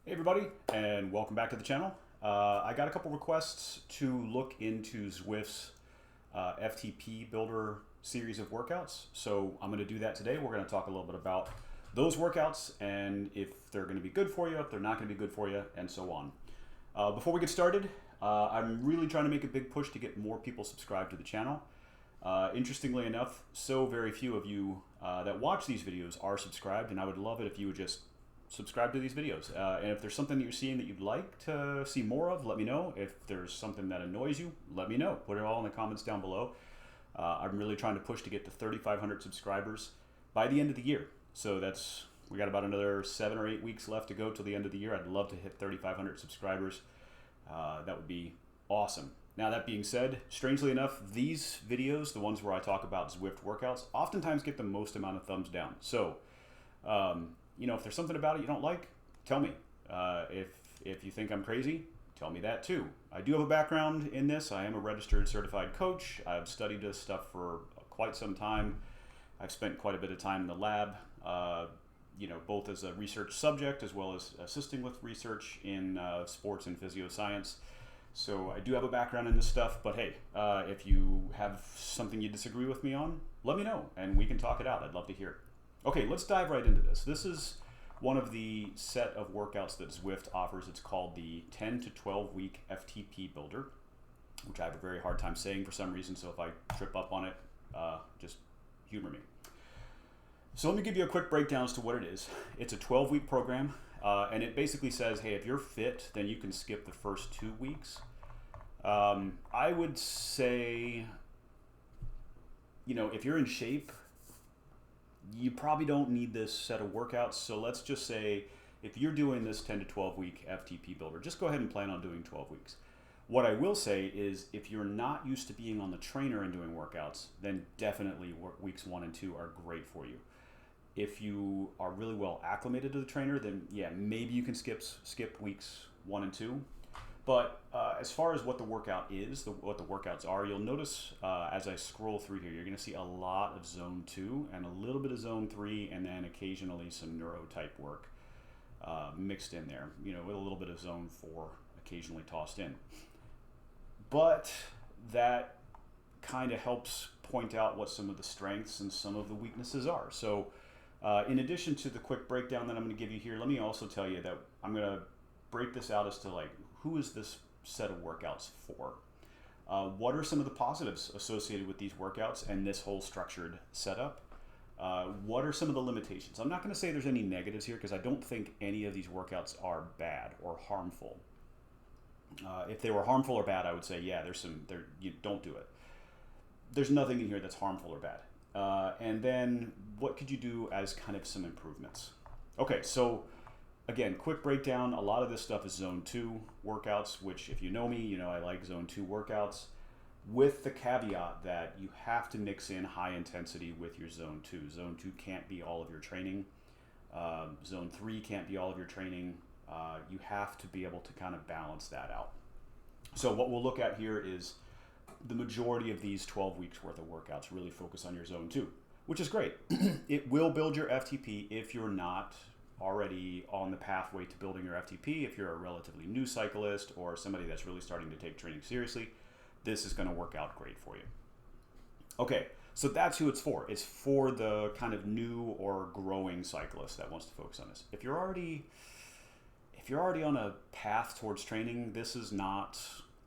Hey everybody, and welcome back to the channel. I got a couple requests to look into Zwift's FTP Builder series of workouts, so I'm going to do that today. We're going to talk a little bit about those workouts and if they're going to be good for you, if they're not going to be good for you, and so on. Before we get started, I'm really trying to make a big push to get more people subscribed to the channel. Interestingly enough, so very few of you that watch these videos are subscribed, and I would love it if you would just subscribe to these videos. And if there's something that you're seeing that you'd like to see more of, let me know. If there's something that annoys you, let me know. Put it all in the comments down below. I'm really trying to push to get to 3,500 subscribers by the end of the year. So we got about another 7 or 8 weeks left to go till the end of the year. I'd love to hit 3,500 subscribers. That would be awesome. Now, that being said, strangely enough, these videos, the ones where I talk about Zwift workouts, oftentimes get the most amount of thumbs down. So, if there's something about it you don't like, tell me. If you think I'm crazy, tell me that too. I do have a background in this. I am a registered certified coach. I've studied this stuff for quite some time. I've spent quite a bit of time in the lab, both as a research subject as well as assisting with research in sports and physioscience. So I do have a background in this stuff, but hey, if you have something you disagree with me on, let me know and we can talk it out. I'd love to hear it. Okay, let's dive right into this. This is one of the set of workouts that Zwift offers. It's called the 10 to 12 week FTP Builder, which I have a very hard time saying for some reason, so if I trip up on it, just humor me. So let me give you a quick breakdown as to what it is. It's a 12-week program, and it basically says, hey, if you're fit, then you can skip the first 2 weeks. I would say, if you're in shape, you probably don't need this set of workouts. So let's just say if you're doing this 10 to 12 week FTP Builder, just go ahead and plan on doing 12 weeks. What I will say is if you're not used to being on the trainer and doing workouts, then definitely weeks 1 and 2 are great for you. If you are really well acclimated to the trainer, then yeah, maybe you can skip weeks 1 and 2. But as far as what the workout is, what the workouts are, you'll notice as I scroll through here, you're going to see a lot of zone 2 and a little bit of zone 3, and then occasionally some neuro type work mixed in there, with a little bit of zone 4 occasionally tossed in. But that kind of helps point out what some of the strengths and some of the weaknesses are. So in addition to the quick breakdown that I'm going to give you here, let me also tell you that I'm going to break this out as to who is this set of workouts for? What are some of the positives associated with these workouts and this whole structured setup? What are some of the limitations? I'm not going to say there's any negatives here because I don't think any of these workouts are bad or harmful. If they were harmful or bad, I would say, yeah, you don't do it. There's nothing in here that's harmful or bad. And then what could you do as kind of some improvements? Okay, so again, quick breakdown. A lot of this stuff is zone 2 workouts, which if you know me, I like zone 2 workouts with the caveat that you have to mix in high intensity with your zone 2. Zone 2 can't be all of your training. Zone 3 can't be all of your training. You have to be able to kind of balance that out. So what we'll look at here is the majority of these 12 weeks worth of workouts really focus on your zone 2, which is great. It will build your FTP if you're not already on the pathway to building your FTP. If you're a relatively new cyclist or somebody that's really starting to take training seriously, this is going to work out great for you. Okay, so that's who it's for. It's for the kind of new or growing cyclist that wants to focus on this. If you're already on a path towards training, this is not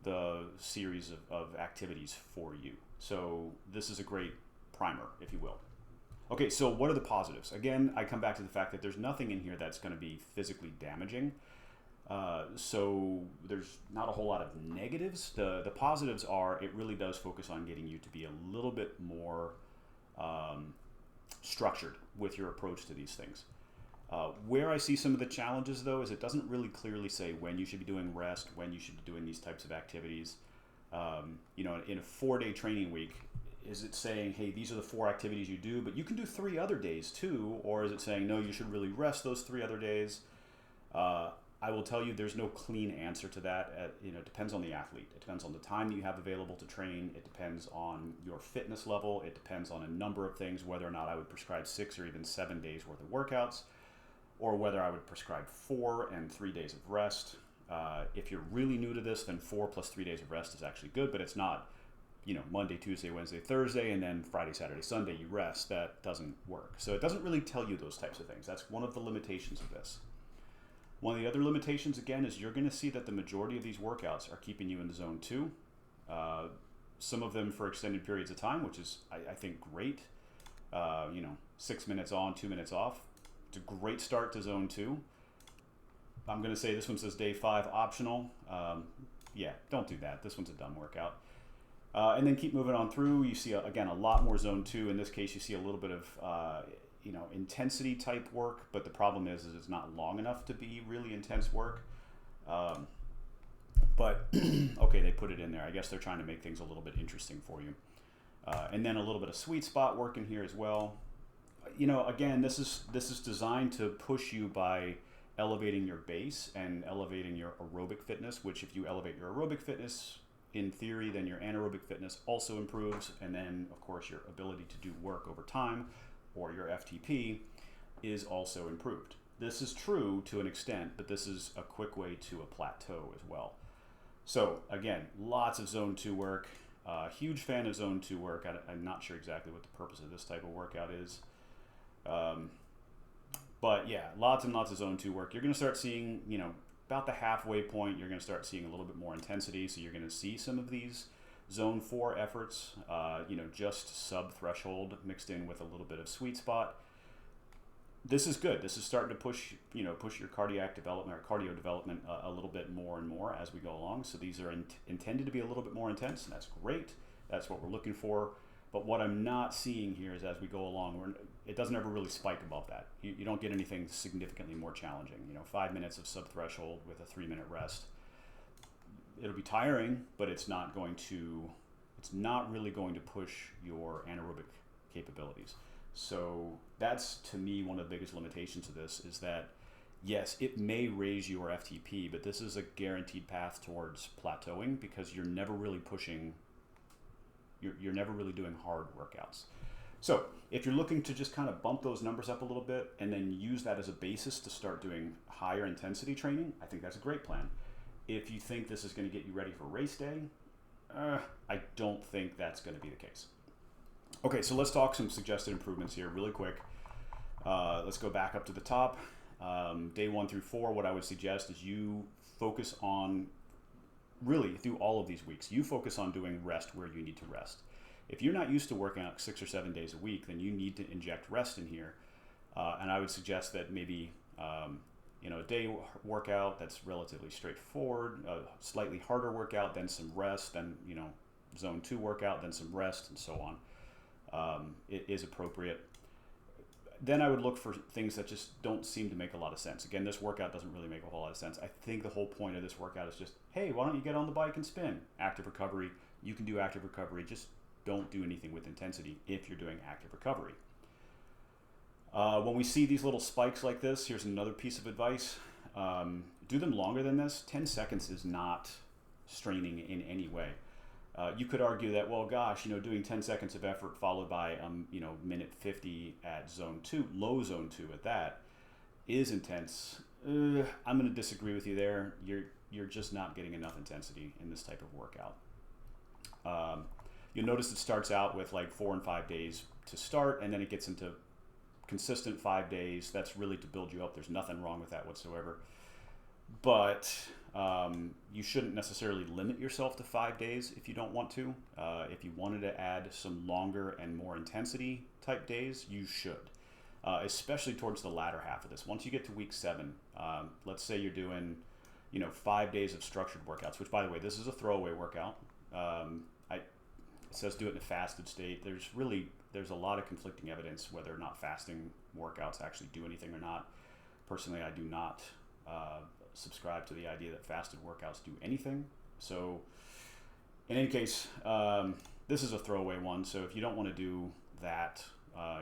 the series of activities for you. So this is a great primer, if you will. Okay, so what are the positives? Again, I come back to the fact that there's nothing in here that's going to be physically damaging. So there's not a whole lot of negatives. The positives are it really does focus on getting you to be a little bit more structured with your approach to these things. Where I see some of the challenges, though, is it doesn't really clearly say when you should be doing rest, when you should be doing these types of activities. In a 4-day training week, is it saying, hey, these are the 4 activities you do, but you can do 3 other days too? Or is it saying, no, you should really rest those 3 other days? I will tell you there's no clean answer to that. It depends on the athlete. It depends on the time that you have available to train. It depends on your fitness level. It depends on a number of things, whether or not I would prescribe 6 or even 7 days worth of workouts. or whether I would prescribe 4 and 3 days of rest. If you're really new to this, then 4 plus 3 days of rest is actually good, but it's not, Monday, Tuesday, Wednesday, Thursday, and then Friday, Saturday, Sunday, you rest. That doesn't work. So it doesn't really tell you those types of things. That's one of the limitations of this. One of the other limitations, again, is you're going to see that the majority of these workouts are keeping you in the zone 2. Some of them for extended periods of time, which is, I think, great. 6 minutes on, 2 minutes off. It's a great start to zone 2. I'm going to say this one says day 5 optional. Yeah, don't do that. This one's a dumb workout. And then keep moving on through. You see, again, a lot more zone 2. In this case, you see a little bit of, intensity type work, but the problem is it's not long enough to be really intense work. But, okay, they put it in there. I guess they're trying to make things a little bit interesting for you. And then a little bit of sweet spot work in here as well. Again, this is designed to push you by elevating your base and elevating your aerobic fitness, which if you elevate your aerobic fitness, in theory, then your anaerobic fitness also improves, and then, of course, your ability to do work over time, or your FTP, is also improved. This is true to an extent, but this is a quick way to a plateau as well. So, again, lots of Zone 2 work. Huge fan of Zone 2 work. I'm not sure exactly what the purpose of this type of workout is. But, yeah, lots and lots of Zone 2 work. You're going to start seeing, about the halfway point, you're going to start seeing a little bit more intensity. So you're going to see some of these Zone 4 efforts, just sub-threshold mixed in with a little bit of sweet spot. This is good. This is starting to push your cardiac development or cardio development a little bit more and more as we go along. So these are intended to be a little bit more intense, and that's great. That's what we're looking for. But what I'm not seeing here is as we go along, it doesn't ever really spike above that. You don't get anything significantly more challenging. 5 minutes of sub-threshold with a 3-minute rest. It'll be tiring, but it's not really going to push your anaerobic capabilities. So that's, to me, one of the biggest limitations of this is that, yes, it may raise your FTP, but this is a guaranteed path towards plateauing because you're never really pushing, you're never really doing hard workouts. So if you're looking to just kind of bump those numbers up a little bit and then use that as a basis to start doing higher intensity training, I think that's a great plan. If you think this is going to get you ready for race day, I don't think that's going to be the case. Okay, so let's talk some suggested improvements here really quick. Let's go back up to the top. Day 1 through 4, what I would suggest is you focus on, really through all of these weeks, you focus on doing rest where you need to rest. If you're not used to working out 6 or 7 days a week, then you need to inject rest in here. And I would suggest that maybe a day workout that's relatively straightforward, a slightly harder workout, then some rest, then zone 2 workout, then some rest, and so on. It is appropriate. Then I would look for things that just don't seem to make a lot of sense. Again, this workout doesn't really make a whole lot of sense. I think the whole point of this workout is just, hey, why don't you get on the bike and spin? Active recovery. You can do active recovery. Just don't do anything with intensity if you're doing active recovery. When we see these little spikes like this, here's another piece of advice. Do them longer than this. 10 seconds is not straining in any way. You could argue that, well, gosh, doing 10 seconds of effort followed by, minute 50 at zone 2, low zone 2 at that, is intense. I'm going to disagree with you there. You're just not getting enough intensity in this type of workout. You'll notice it starts out with like 4 and 5 days to start, and then it gets into consistent 5 days. That's really to build you up. There's nothing wrong with that whatsoever. But you shouldn't necessarily limit yourself to 5 days if you don't want to. If you wanted to add some longer and more intensity type days, you should, especially towards the latter half of this. Once you get to week 7, let's say you're doing 5 days of structured workouts, which, by the way, this is a throwaway workout. It says do it in a fasted state. There's a lot of conflicting evidence whether or not fasting workouts actually do anything or not. Personally, I do not subscribe to the idea that fasted workouts do anything. So in any case, this is a throwaway one. So if you don't want to do that,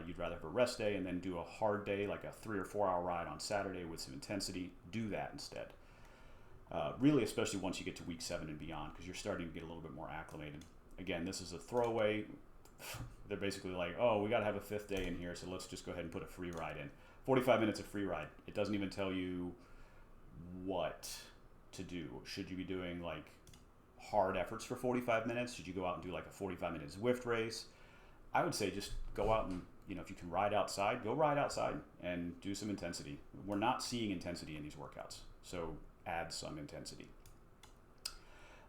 you'd rather have a rest day and then do a hard day, like a 3 or 4 hour ride on Saturday with some intensity, do that instead. Really, especially once you get to week 7 and beyond, because you're starting to get a little bit more acclimated. Again, this is a throwaway. They're basically like, oh, we got to have a 5th day in here, so let's just go ahead and put a free ride in. 45 minutes of free ride. It doesn't even tell you what to do. Should you be doing like hard efforts for 45 minutes? Should you go out and do like a 45-minute Zwift race? I would say just go out and, if you can ride outside, go ride outside and do some intensity. We're not seeing intensity in these workouts, so add some intensity.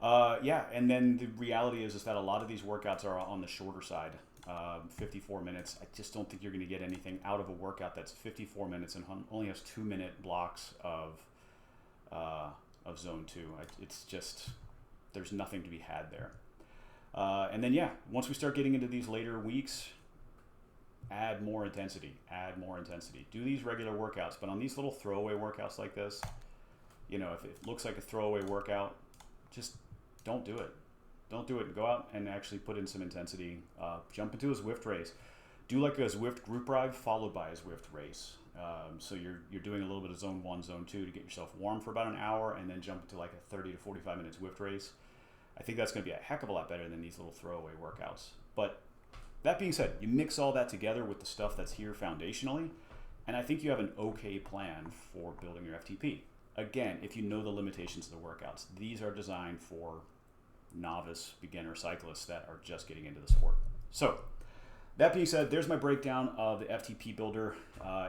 Yeah, and then the reality is that a lot of these workouts are on the shorter side. 54 minutes. I just don't think you're going to get anything out of a workout that's 54 minutes and only has 2-minute blocks of zone 2. It's just, there's nothing to be had there. And then, yeah, once we start getting into these later weeks, add more intensity, Do these regular workouts, but on these little throwaway workouts like this, if it looks like a throwaway workout, just don't do it. Don't do it. Go out and actually put in some intensity. Jump into a Zwift race. Do like a Zwift group ride followed by a Zwift race. So you're doing a little bit of zone 1, zone 2 to get yourself warm for about an hour, and then jump into like a 30 to 45 minute Zwift race. I think that's going to be a heck of a lot better than these little throwaway workouts. But that being said, you mix all that together with the stuff that's here foundationally, and I think you have an okay plan for building your FTP. Again, if you know the limitations of the workouts, these are designed for novice beginner cyclists that are just getting into the sport. So that being said, there's my breakdown of the FTP Builder.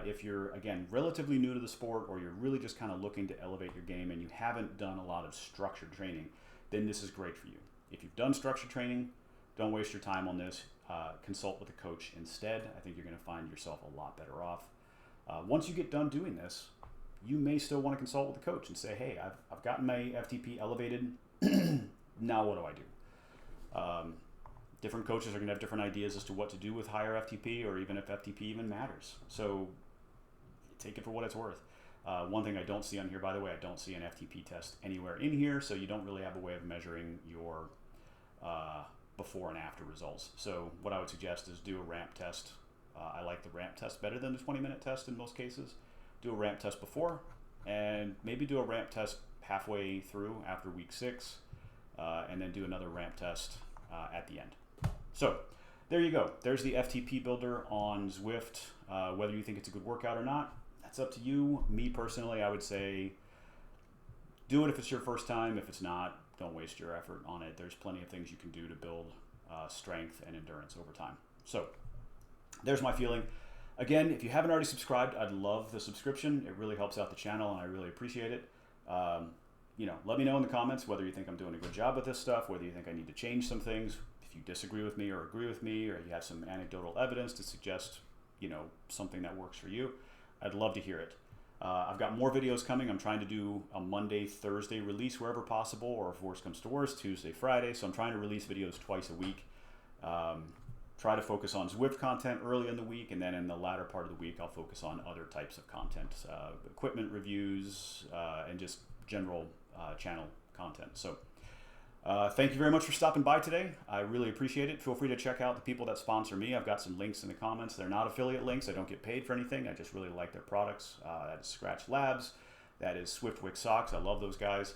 If you're, again, relatively new to the sport, or you're really just kind of looking to elevate your game and you haven't done a lot of structured training, then this is great for you. If you've done structured training, don't waste your time on this. Consult with a coach instead. I think you're going to find yourself a lot better off. Once you get done doing this, you may still want to consult with a coach and say, hey, I've gotten my FTP elevated. Now what do I do? Different coaches are going to have different ideas as to what to do with higher FTP, or even if FTP even matters. So take it for what it's worth. One thing I don't see on here, by the way, I don't see an FTP test anywhere in here, so you don't really have a way of measuring your before and after results. So what I would suggest is do a ramp test. I like the ramp test better than the 20-minute test in most cases. Do a ramp test before, and maybe do a ramp test halfway through after week 6, and then do another ramp test at the end. So there you go. There's the FTP Builder on Zwift. Whether you think it's a good workout or not, that's up to you. Me personally, I would say do it if it's your first time. If it's not, don't waste your effort on it. There's plenty of things you can do to build strength and endurance over time. So there's my feeling. Again, if you haven't already subscribed, I'd love the subscription. It really helps out the channel, and I really appreciate it. Let me know in the comments whether you think I'm doing a good job with this stuff, whether you think I need to change some things, if you disagree with me or agree with me, or you have some anecdotal evidence to suggest, something that works for you. I'd love to hear it. I've got more videos coming. I'm trying to do a Monday, Thursday release wherever possible, or if worse comes to worse, Tuesday, Friday. So I'm trying to release videos twice a week. Try to focus on Zwift content early in the week, and then in the latter part of the week, I'll focus on other types of content, equipment reviews, and just general channel content. So thank you very much for stopping by today. I really appreciate it. Feel free to check out the people that sponsor me. I've got some links in the comments. They're not affiliate links. I don't get paid for anything. I just really like their products. That is Skratch Labs. That is Swiftwick Socks. I love those guys.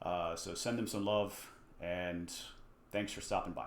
So send them some love, and thanks for stopping by.